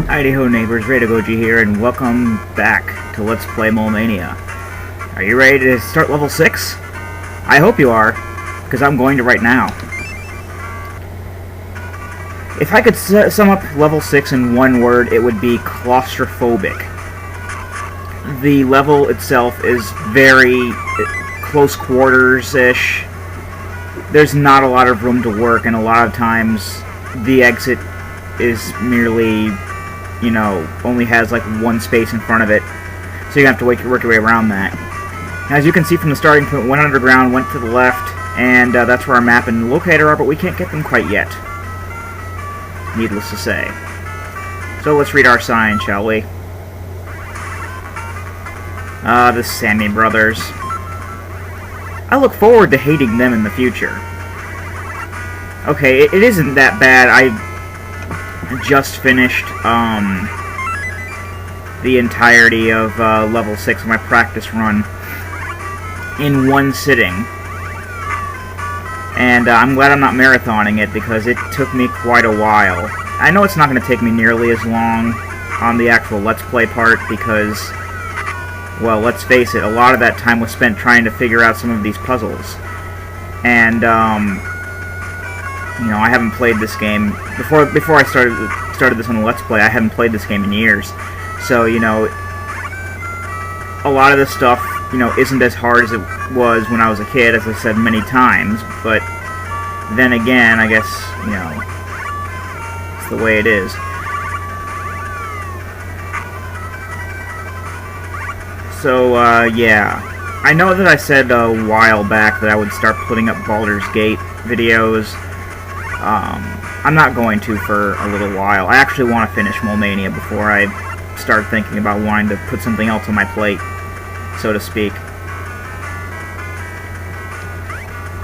Idaho neighbors, Radagoji here, and welcome back to Let's Play Mania. Are you ready to start level 6? I hope you are, because I'm going to right now. If I could sum up level 6 in one word, it would be claustrophobic. The level itself is very close quarters-ish. There's not a lot of room to work, and a lot of times the exit is merely, you know, only has like one space in front of it, so you have to work your way around that. As you can see from the starting point, went underground, went to the left, and that's where our map and locator are, but we can't get them quite yet, needless to say. So let's read our sign, shall we? The Sammy brothers. I look forward to hating them in the future. Okay, it isn't that bad. I just finished the entirety of level 6 of my practice run in one sitting. And I'm glad I'm not marathoning it, because it took me quite a while. I know it's not going to take me nearly as long on the actual Let's Play part, because, well, let's face it, a lot of that time was spent trying to figure out some of these puzzles. And, you know, I haven't played this game before I started this on the Let's Play. I haven't played this game in years, so you know, a lot of this stuff, you know, isn't as hard as it was when I was a kid, as I said many times. But then again, I guess, you know, it's the way it is. So yeah, I know that I said a while back that I would start putting up Baldur's Gate videos. I'm not going to for a little while. I actually want to finish Mania before I start thinking about wanting to put something else on my plate, so to speak.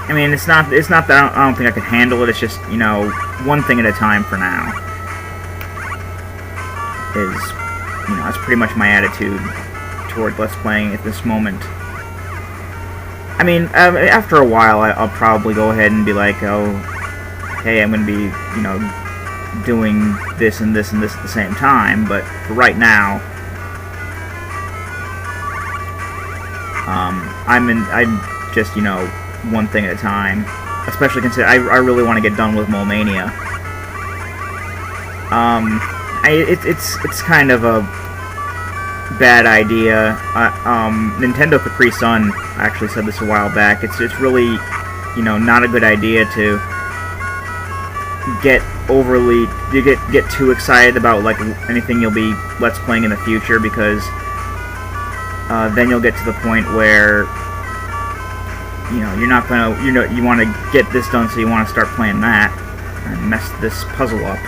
I mean, it's not that I don't think I can handle it. It's just, you know, one thing at a time for now. You know, that's pretty much my attitude toward Let's Playing at this moment. I mean, after a while, I'll probably go ahead and be like, oh, hey, I'm going to be, you know, doing this and this and this at the same time, but for right now, I'm just, you know, one thing at a time, especially considering I really want to get done with Mania. It's kind of a bad idea. Nintendo Capri Sun actually said this a while back. It's really, you know, not a good idea to get too excited about like anything you'll be Let's Playing in the future, because then you'll get to the point where, you know, you're not gonna, you know, you want to get this done, so you want to start playing that and mess this puzzle up.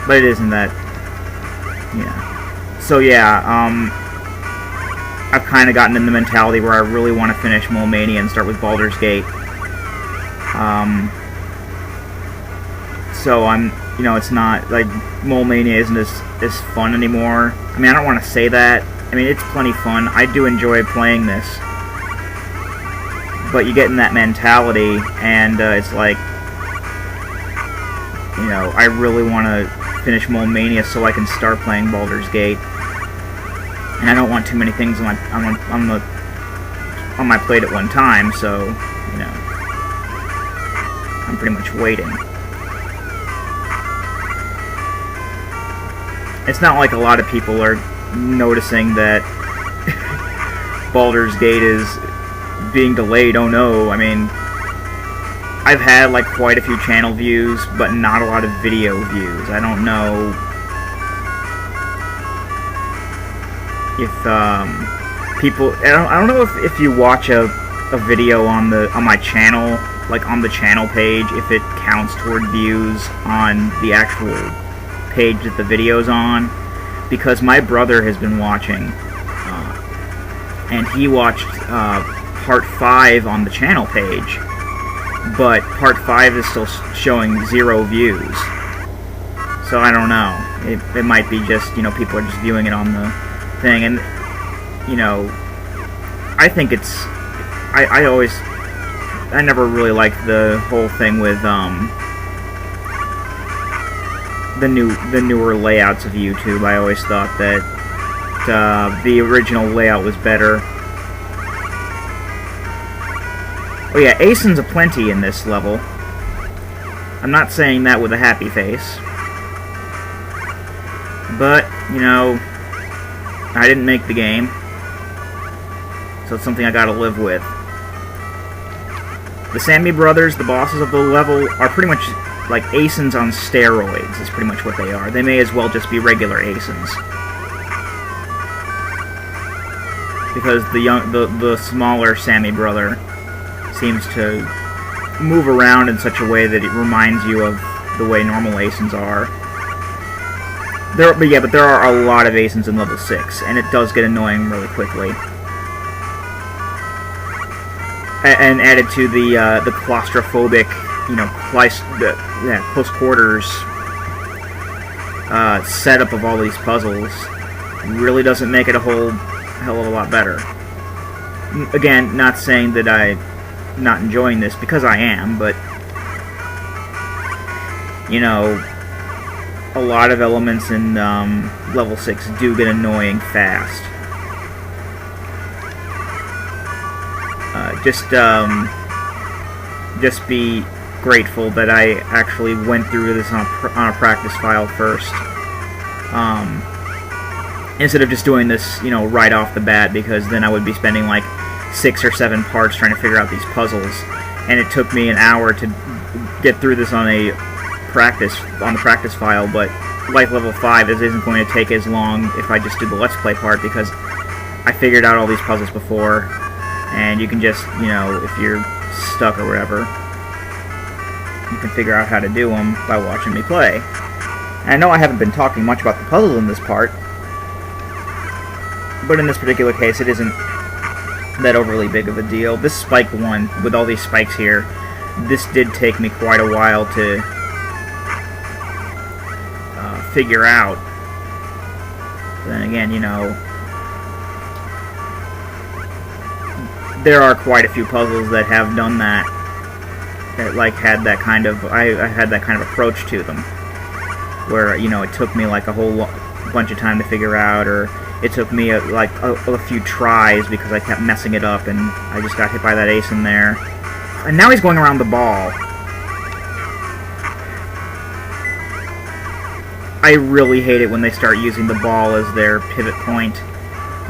But it isn't that, yeah. So yeah, I've kind of gotten in the mentality where I really want to finish Mania and start with Baldur's Gate. So I'm, you know, it's not, like, Mania isn't as fun anymore. I mean, I don't want to say that. I mean, it's plenty fun. I do enjoy playing this. But you get in that mentality, and it's like, you know, I really want to finish Mania so I can start playing Baldur's Gate. And I don't want too many things on my plate at one time, so, you know, I'm pretty much waiting. It's not like a lot of people are noticing that Baldur's Gate is being delayed. Oh no, I mean, I've had like quite a few channel views, but not a lot of video views. I don't know if people, I don't know if you watch a video on my channel, like on the channel page, if it counts toward views on the actual page that the video's on, because my brother has been watching, and he watched part 5 on the channel page, but part 5 is still showing 0 views. So I don't know. It might be just, you know, people are just viewing it on the thing, and, you know, I think it's, I always I never really liked the whole thing with the newer layouts of YouTube. I always thought that the original layout was better. Oh yeah, Asons aplenty in this level. I'm not saying that with a happy face. But, you know, I didn't make the game. So it's something I gotta live with. The Sammy brothers, the bosses of the level, are pretty much like Asons on steroids, is pretty much what they are. They may as well just be regular Asons. Because the smaller Sammy brother seems to move around in such a way that it reminds you of the way normal Asons are. But there are a lot of Asons in level 6, and it does get annoying really quickly. And added to the claustrophobic, you know, close quarters setup of all these puzzles, really doesn't make it a whole hell of a lot better. Again, not saying that I'm not enjoying this, because I am, but, you know, a lot of elements in level 6 do get annoying fast. Just be grateful that I actually went through this on a practice file first, instead of just doing this, you know, right off the bat, because then I would be spending like 6 or 7 parts trying to figure out these puzzles, and it took me an hour to get through this on the practice file. But like level 5, it isn't going to take as long if I just do the Let's Play part, because I figured out all these puzzles before, and you can just, you know, if you're stuck or whatever, you can figure out how to do them by watching me play. And I know I haven't been talking much about the puzzles in this part, but in this particular case, it isn't that overly big of a deal. This spike one, with all these spikes here, this did take me quite a while to figure out. Then again, you know, there are quite a few puzzles that have done that, like had that kind of, I had that kind of approach to them, where, you know, it took me like a whole bunch of time to figure out, or it took me like a few tries because I kept messing it up and I just got hit by that ace in there. And now he's going around the ball. I really hate it when they start using the ball as their pivot point,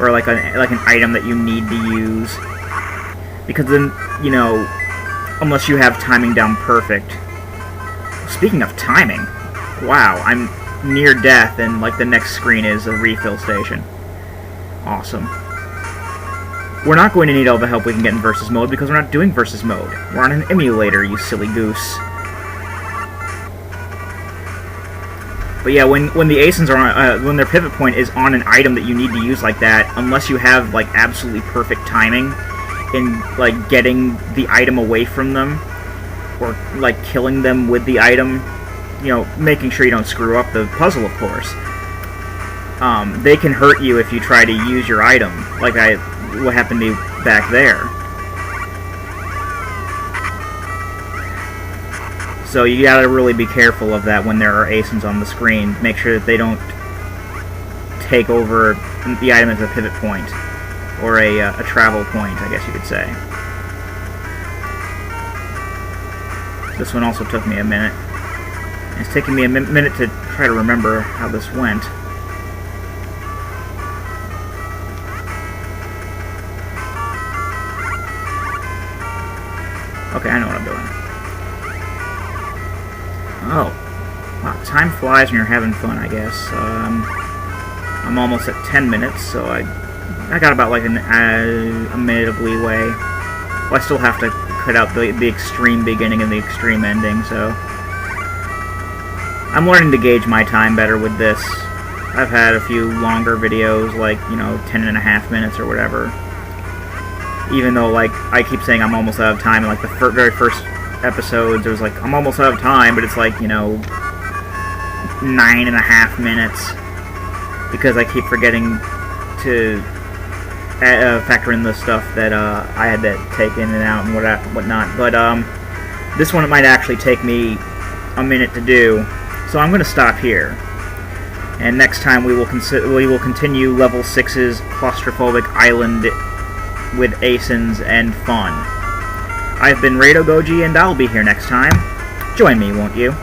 or like an item that you need to use. Because then, you know, unless you have timing down perfect. Speaking of timing, wow, I'm near death, and like the next screen is a refill station. Awesome. We're not going to need all the help we can get in versus mode, because we're not doing versus mode. We're on an emulator, you silly goose. But yeah, when the Asons are on, when their pivot point is on an item that you need to use like that, unless you have like absolutely perfect timing in like getting the item away from them, or like killing them with the item, you know, making sure you don't screw up the puzzle, of course. They can hurt you if you try to use your item, like what happened to me back there. So you gotta really be careful of that when there are Asons on the screen. Make sure that they don't take over the item as a pivot point, or a travel point, I guess you could say. This one also took me a minute. It's taking me a minute to try to remember how this went. Okay, I know what I'm doing. Oh, wow, time flies when you're having fun, I guess. I'm almost at 10 minutes, so I got about like a minute of leeway. Well, I still have to cut out the extreme beginning and the extreme ending, so I'm learning to gauge my time better with this. I've had a few longer videos, like, you know, 10.5 minutes or whatever. Even though, like, I keep saying I'm almost out of time, and like the very first episodes, it was like, I'm almost out of time, but it's like, you know, 9.5 minutes, because I keep forgetting to factor in the stuff that I had to take in and out and whatnot. But this one, it might actually take me a minute to do, so I'm going to stop here. And next time we will continue level 6's Claustrophobic Island with Asons and fun. I've been Rado Goji, and I'll be here next time. Join me, won't you?